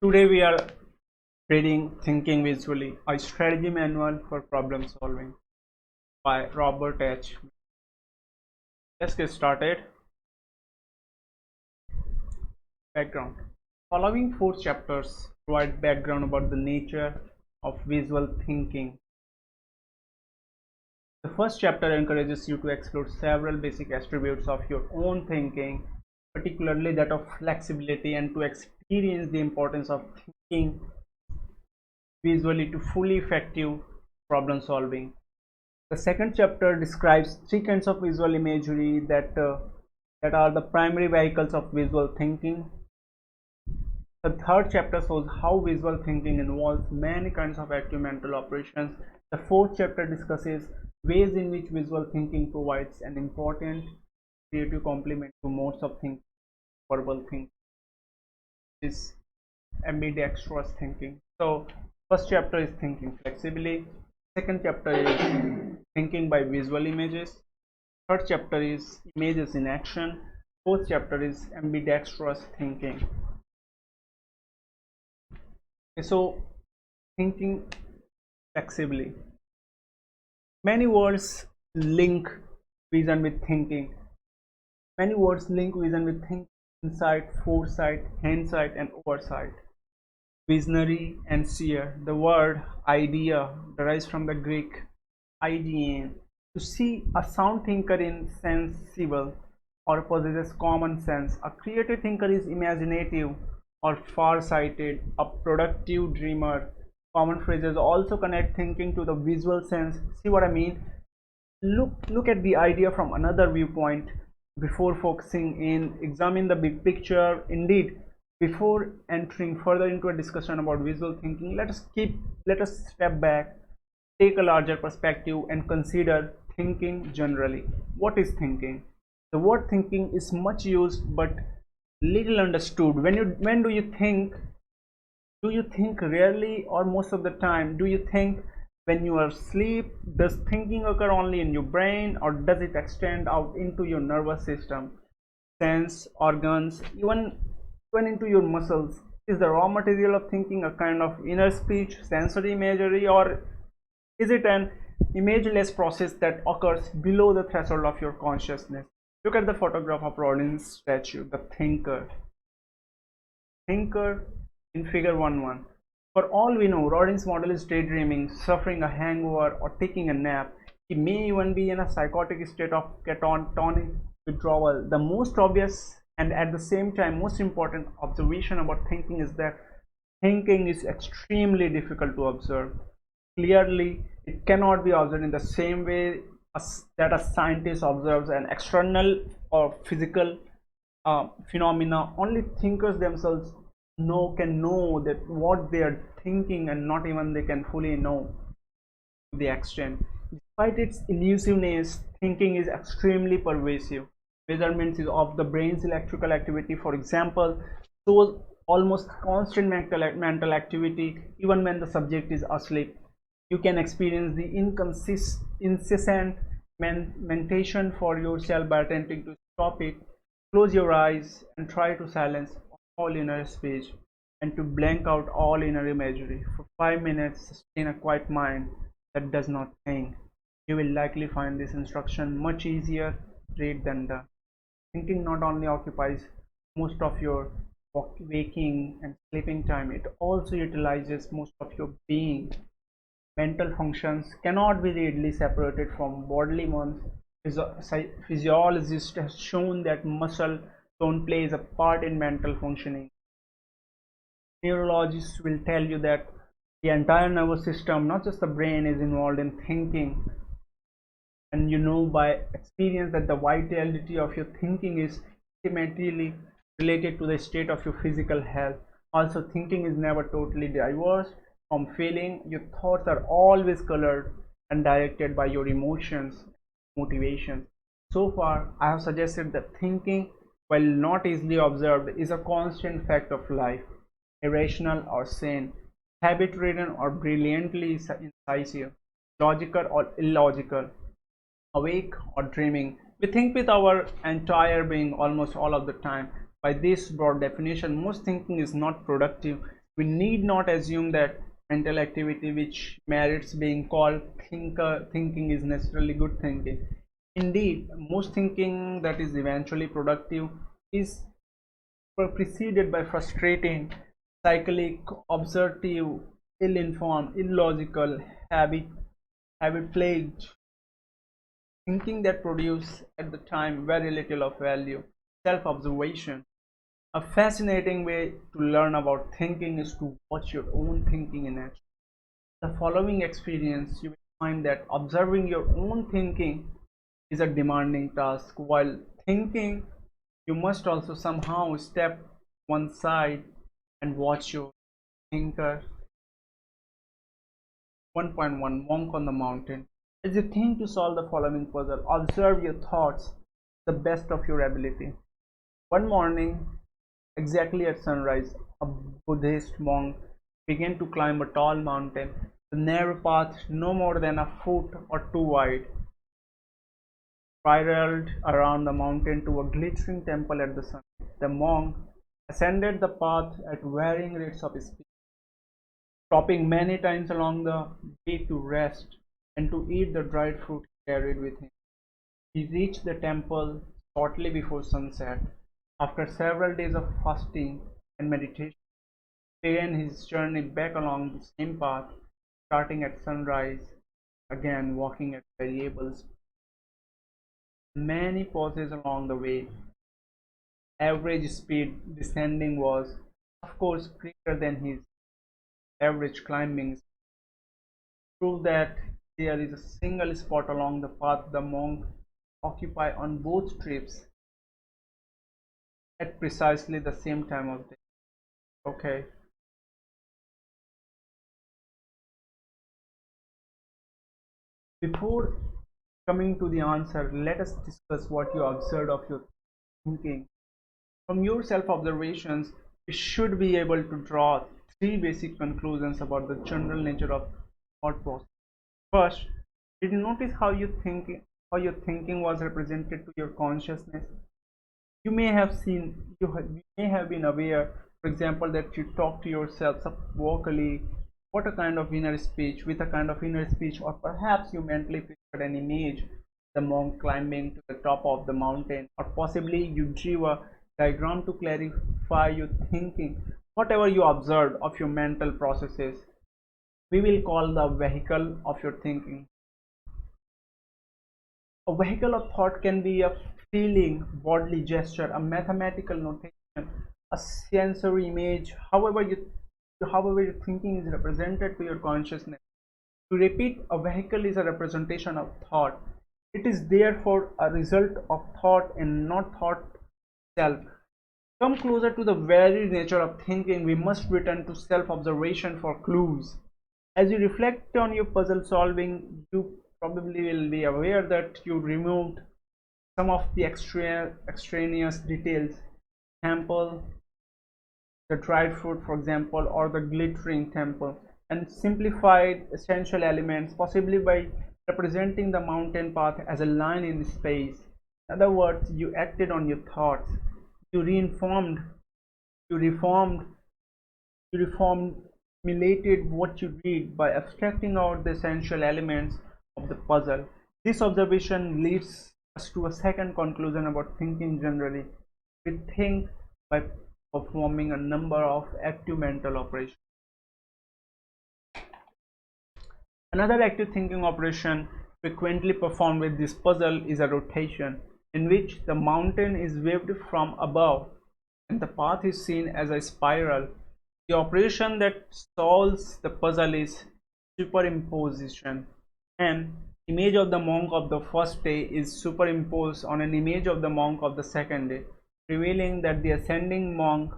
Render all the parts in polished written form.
Today we are reading Thinking Visually, a strategy manual for problem solving by Robert H. Let's get started. Background. Following four chapters provide background about the nature of visual thinking. The first chapter encourages you to explore several basic attributes of your own thinking, particularly that of flexibility, and to experience the importance of thinking visually to fully effective problem solving. The second chapter describes three kinds of visual imagery that are the primary vehicles of visual thinking. The third chapter shows how visual thinking involves many kinds of active mental operations. The fourth chapter discusses ways in which visual thinking provides an important creative complement to modes of thinking. Verbal thinking is ambidextrous thinking. So first chapter is thinking flexibly, second chapter is thinking by visual images, third chapter is images in action, fourth chapter is ambidextrous thinking. Okay, so thinking flexibly. Many words link vision with thinking. Many words link vision with thinking: insight, foresight, hindsight, and oversight. Visionary and seer. The word idea derives from the Greek idean, to see. A sound thinker is sensible or possesses common sense. A creative thinker is imaginative or far-sighted. A productive dreamer. Common phrases also connect thinking to the visual sense. See what I mean? Look at the idea from another viewpoint before focusing in. Examine the big picture. Indeed, before entering further into a discussion about visual thinking, let us step back, take a larger perspective, and consider thinking generally. What is thinking? The word thinking is much used but little understood. When do you think? Do you think rarely or most of the time? Do you think when you are asleep? Does thinking occur only in your brain, or does it extend out into your nervous system, sense organs, even into your muscles? Is the raw material of thinking a kind of inner speech, sensory imagery, or is it an imageless process that occurs below the threshold of your consciousness? Look at the photograph of Rodin's statue, the thinker in figure 1.1. For all we know, Rodin's model is daydreaming, suffering a hangover, or taking a nap. He may even be in a psychotic state of catatonic withdrawal. The most obvious and at the same time most important observation about thinking is that thinking is extremely difficult to observe. Clearly, it cannot be observed in the same way that a scientist observes an external or physical phenomena. Only thinkers themselves can know that what they are thinking, and not even they can fully know the extent. Despite its elusiveness, thinking is extremely pervasive. Measurements of the brain's electrical activity, for example, shows almost constant mental activity even when the subject is asleep. You can experience the incessant mentation for yourself by attempting to stop it. Close your eyes and try to silence all inner speech and to blank out all inner imagery. For 5 minutes, sustain a quiet mind that does not think. You will likely find this instruction much easier read than done. Thinking not only occupies most of your waking and sleeping time, it also utilizes most of your being. Mental functions cannot be readily separated from bodily ones. Physiologists have shown that muscle tone plays a part in mental functioning. Neurologists will tell you that the entire nervous system, not just the brain, is involved in thinking. And you know by experience that the vitality of your thinking is intimately related to the state of your physical health. Also, thinking is never totally divorced from feeling. Your thoughts are always colored and directed by your emotions, motivations. So far, I have suggested that thinking, while not easily observed, is a constant fact of life, irrational or sane, habit-ridden or brilliantly incisive, logical or illogical, awake or dreaming. We think with our entire being almost all of the time. By this broad definition, most thinking is not productive. We need not assume that mental activity which merits being called thinking is necessarily good thinking. Indeed, most thinking that is eventually productive is preceded by frustrating, cyclic, obsessive, ill-informed, illogical, habit-plagued thinking that produce at the time very little of value. Self-observation. A fascinating way to learn about thinking is to watch your own thinking in action. The following experience, you will find that observing your own thinking is a demanding task. While thinking, you must also somehow step one side and watch your thinker. 1.1 Monk on the Mountain. As you think to solve the following puzzle, observe your thoughts the best of your ability. One morning, exactly at sunrise, a Buddhist monk began to climb a tall mountain. The narrow path, no more than a foot or two wide, spiraled around the mountain to a glittering temple at the summit. The monk ascended the path at varying rates of speed, stopping many times along the way to rest and to eat the dried fruit he carried with him. He reached the temple shortly before sunset. After several days of fasting and meditation, he began his journey back along the same path, starting at sunrise, again walking at variable speed. Many pauses along the way. Average speed descending was, of course, greater than his average climbing. Prove that there is a single spot along the path the monk occupy on both trips at precisely the same time of day. Okay. Before coming to the answer, let us discuss what you observed of your thinking. From your self-observations, you should be able to draw three basic conclusions about the general nature of thought process. First, did you notice how your thinking was represented to your consciousness? You may have been aware, for example, that you talk to yourself vocally, what a kind of inner speech, with a kind of inner speech, or perhaps you mentally pictured an image, the monk climbing to the top of the mountain, or possibly you drew a diagram to clarify your thinking. Whatever you observed of your mental processes, we will call the vehicle of your thinking. A vehicle of thought can be a feeling, bodily gesture, a mathematical notation, a sensory image, however your thinking is represented to your consciousness. To repeat, a vehicle is a representation of thought. It is therefore a result of thought and not thought itself. Come closer to the very nature of thinking, we must return to self-observation for clues. As you reflect on your puzzle solving, you probably will be aware that you removed some of the extraneous details. Example, the dried fruit, for example, or the glittering temple, and simplified essential elements, possibly by representing the mountain path as a line in space. In other words, you acted on your thoughts. You reinformed, you reformed, you reformulated what you read by abstracting out the essential elements of the puzzle. This observation leads us to a second conclusion about thinking generally. We think by performing a number of active mental operations. Another active thinking operation frequently performed with this puzzle is a rotation, in which the mountain is viewed from above and the path is seen as a spiral. The operation that solves the puzzle is superimposition. An image of the monk of the first day is superimposed on an image of the monk of the second day, revealing that the ascending monk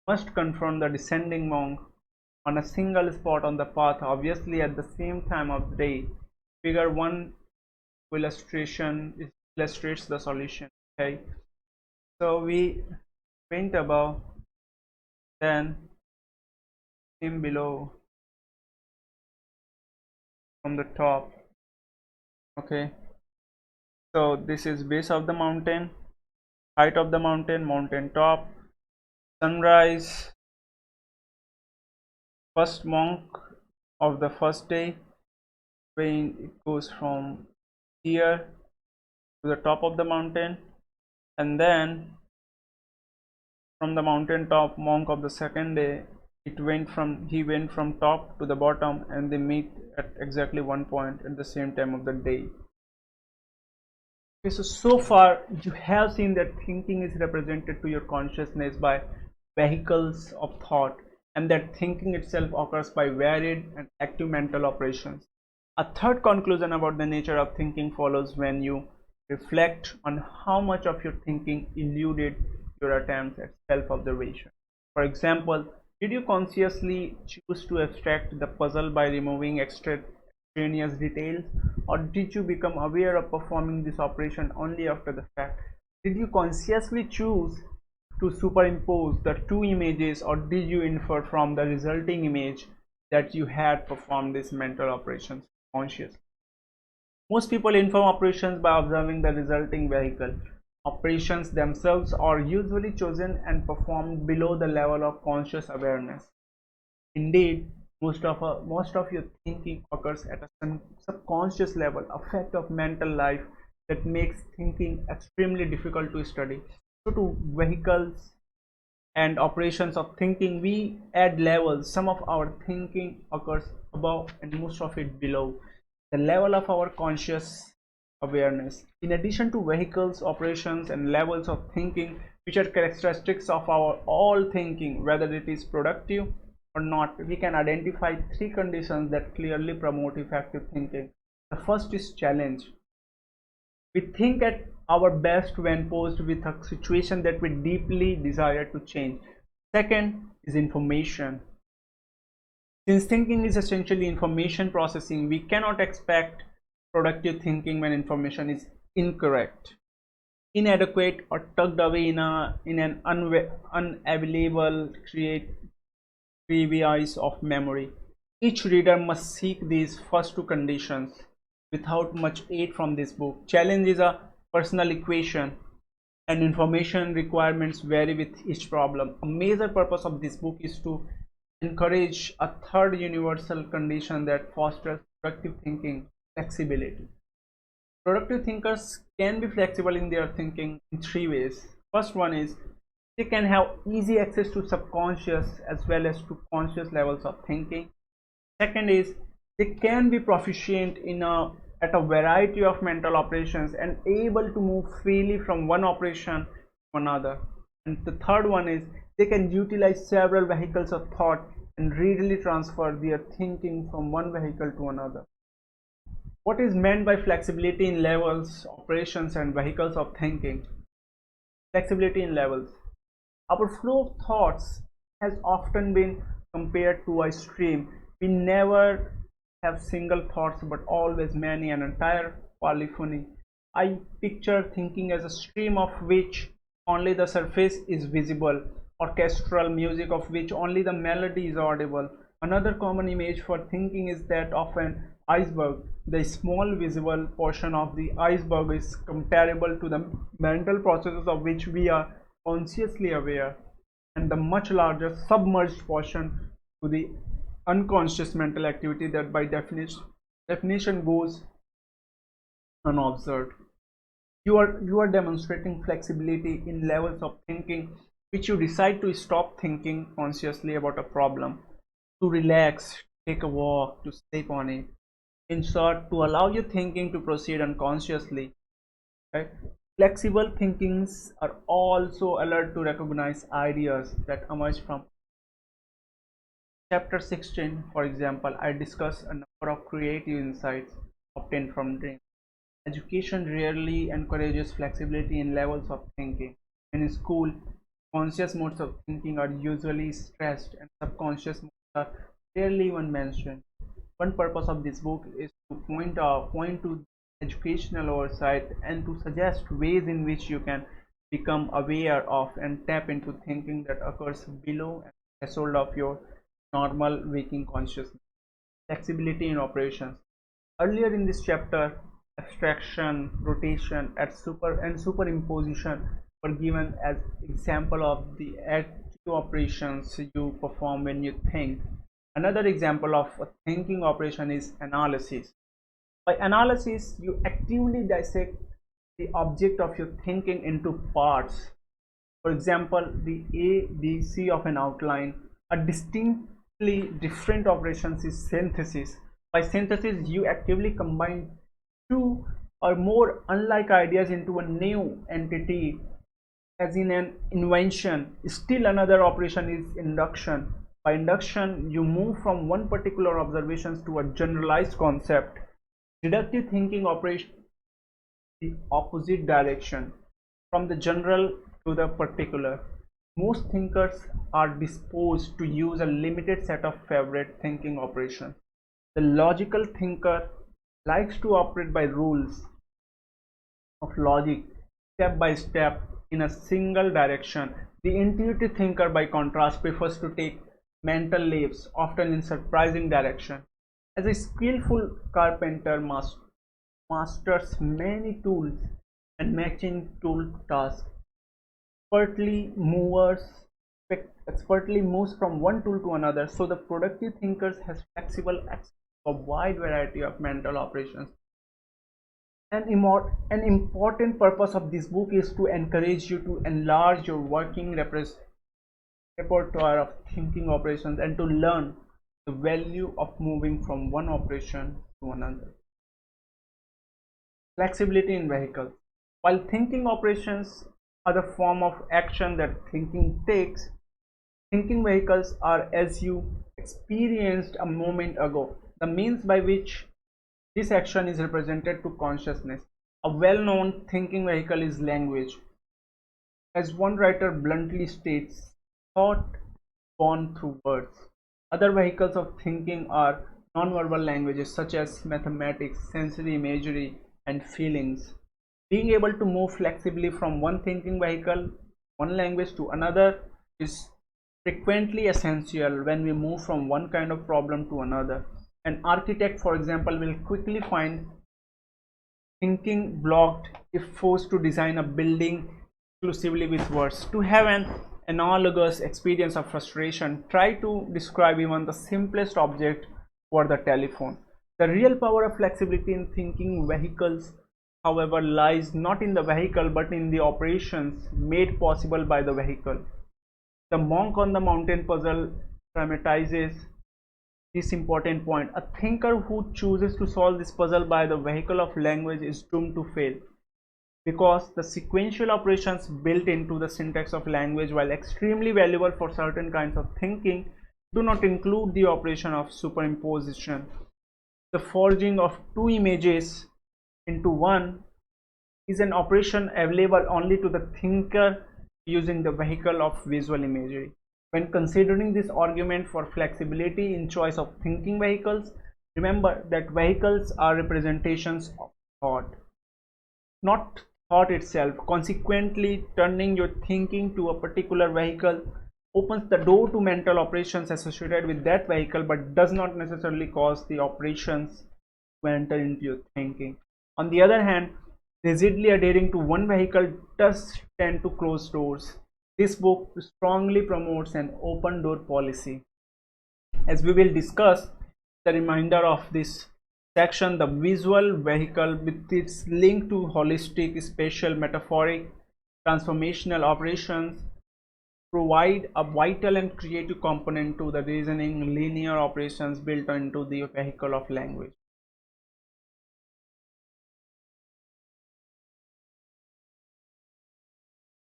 must confront the descending monk on a single spot on the path, obviously at the same time of the day. Figure 1 illustration illustrates the solution. Okay, so we paint above, then him below from the top. Okay, so this is base of the mountain, height of the mountain, mountain top, sunrise, first monk of the first day, when it goes from here to the top of the mountain, and then from the mountain top monk of the second day, he went from top to the bottom, and they meet at exactly one point at the same time of the day. Okay, so far you have seen that thinking is represented to your consciousness by vehicles of thought, and that thinking itself occurs by varied and active mental operations. A third conclusion about the nature of thinking follows when you reflect on how much of your thinking eluded your attempts at self-observation. For example, did you consciously choose to abstract the puzzle by removing extraneous details, or did you become aware of performing this operation only after the fact? Did you consciously choose to superimpose the two images, or did you infer from the resulting image that you had performed these mental operations consciously? Most people inform operations by observing the resulting vehicle. Operations themselves are usually chosen and performed below the level of conscious awareness. Indeed, most of your thinking occurs at a subconscious level, a fact of mental life that makes thinking extremely difficult to study. So, to vehicles and operations of thinking, we add levels. Some of our thinking occurs above and most of it below the level of our conscious awareness. In addition to vehicles, operations, and levels of thinking, which are characteristics of our all thinking, whether it is productive or not, we can identify three conditions that clearly promote effective thinking. The first is challenge. We think at our best when posed with a situation that we deeply desire to change. Second is information. Since thinking is essentially information processing, we cannot expect productive thinking when information is incorrect, inadequate, or tucked away in an unavailable crevice of memory. Each reader must seek these first two conditions without much aid from this book. Challenge is a personal equation, and information requirements vary with each problem. A major purpose of this book is to encourage a third universal condition that fosters productive thinking: flexibility. Productive thinkers can be flexible in their thinking in three ways. First one is they can have easy access to subconscious as well as to conscious levels of thinking. Second is they can be proficient at a variety of mental operations and able to move freely from one operation to another. And the third one is they can utilize several vehicles of thought and readily transfer their thinking from one vehicle to another. What is meant by flexibility in levels, operations, and vehicles of thinking? Flexibility in levels. Our flow of thoughts has often been compared to a stream. We never have single thoughts but always many, an entire polyphony. I picture thinking as a stream of which only the surface is visible, orchestral music of which only the melody is audible. Another common image for thinking is that of an iceberg. The small visible portion of the iceberg is comparable to the mental processes of which we are consciously aware, and the much larger submerged portion to the unconscious mental activity that by definition goes unobserved. You are demonstrating flexibility in levels of thinking which you decide to stop thinking consciously about a problem, to relax, take a walk, to sleep on it. In short, to allow your thinking to proceed unconsciously. Right? Flexible thinkings are also alert to recognize ideas that emerge from chapter 16. For example, I discuss a number of creative insights obtained from dreams. Education rarely encourages flexibility in levels of thinking. In school, conscious modes of thinking are usually stressed and subconscious modes are rarely even mentioned. One purpose of this book is to point to educational oversight and to suggest ways in which you can become aware of and tap into thinking that occurs below the threshold of your normal waking consciousness. Flexibility in operations. Earlier in this chapter, abstraction, rotation, and superimposition were given as example of the active operations you perform when you think. Another example of a thinking operation is analysis. By analysis, you actively dissect the object of your thinking into parts. For example, the A, B, C of an outline. A distinctly different operations is synthesis. By synthesis, you actively combine two or more unlike ideas into a new entity, as in an invention. Still another operation is induction. By induction, you move from one particular observations to a generalized concept. Deductive thinking operates the opposite direction, from the general to the particular. Most thinkers are disposed to use a limited set of favorite thinking operations. The logical thinker likes to operate by rules of logic, step by step, in a single direction. The intuitive thinker, by contrast, prefers to take mental leaps, often in surprising direction. As a skillful carpenter masters many tools and matching tool tasks, expertly expertly moves from one tool to another, so the productive thinkers has flexible access to a wide variety of mental operations. An important purpose of this book is to encourage you to enlarge your working repertoire of thinking operations and to learn the value of moving from one operation to another. Flexibility in vehicles. While thinking operations are the form of action that thinking takes, thinking vehicles are, as you experienced a moment ago, the means by which this action is represented to consciousness. A well-known thinking vehicle is language. As one writer bluntly states, thought born through words. Other vehicles of thinking are nonverbal languages such as mathematics, sensory imagery, and feelings. Being able to move flexibly from one thinking vehicle, one language, to another is frequently essential when we move from one kind of problem to another. An architect, for example, will quickly find thinking blocked if forced to design a building exclusively with words. To have an analogous experience of frustration, try to describe even the simplest object for the telephone. The real power of flexibility in thinking vehicles, however, lies not in the vehicle but in the operations made possible by the vehicle. The monk on the mountain puzzle dramatizes this important point. A thinker who chooses to solve this puzzle by the vehicle of language is doomed to fail, because the sequential operations built into the syntax of language, while extremely valuable for certain kinds of thinking, do not include the operation of superimposition. The forging of two images into one is an operation available only to the thinker using the vehicle of visual imagery. When considering this argument for flexibility in choice of thinking vehicles, remember that vehicles are representations of thought, not thought itself. Consequently, turning your thinking to a particular vehicle opens the door to mental operations associated with that vehicle, but does not necessarily cause the operations to enter into your thinking. On the other hand, rigidly adhering to one vehicle does tend to close doors. This book strongly promotes an open door policy. As we will discuss the remainder of this section, the visual vehicle, with its link to holistic, spatial, metaphoric, transformational operations, provide a vital and creative component to the reasoning linear operations built into the vehicle of language.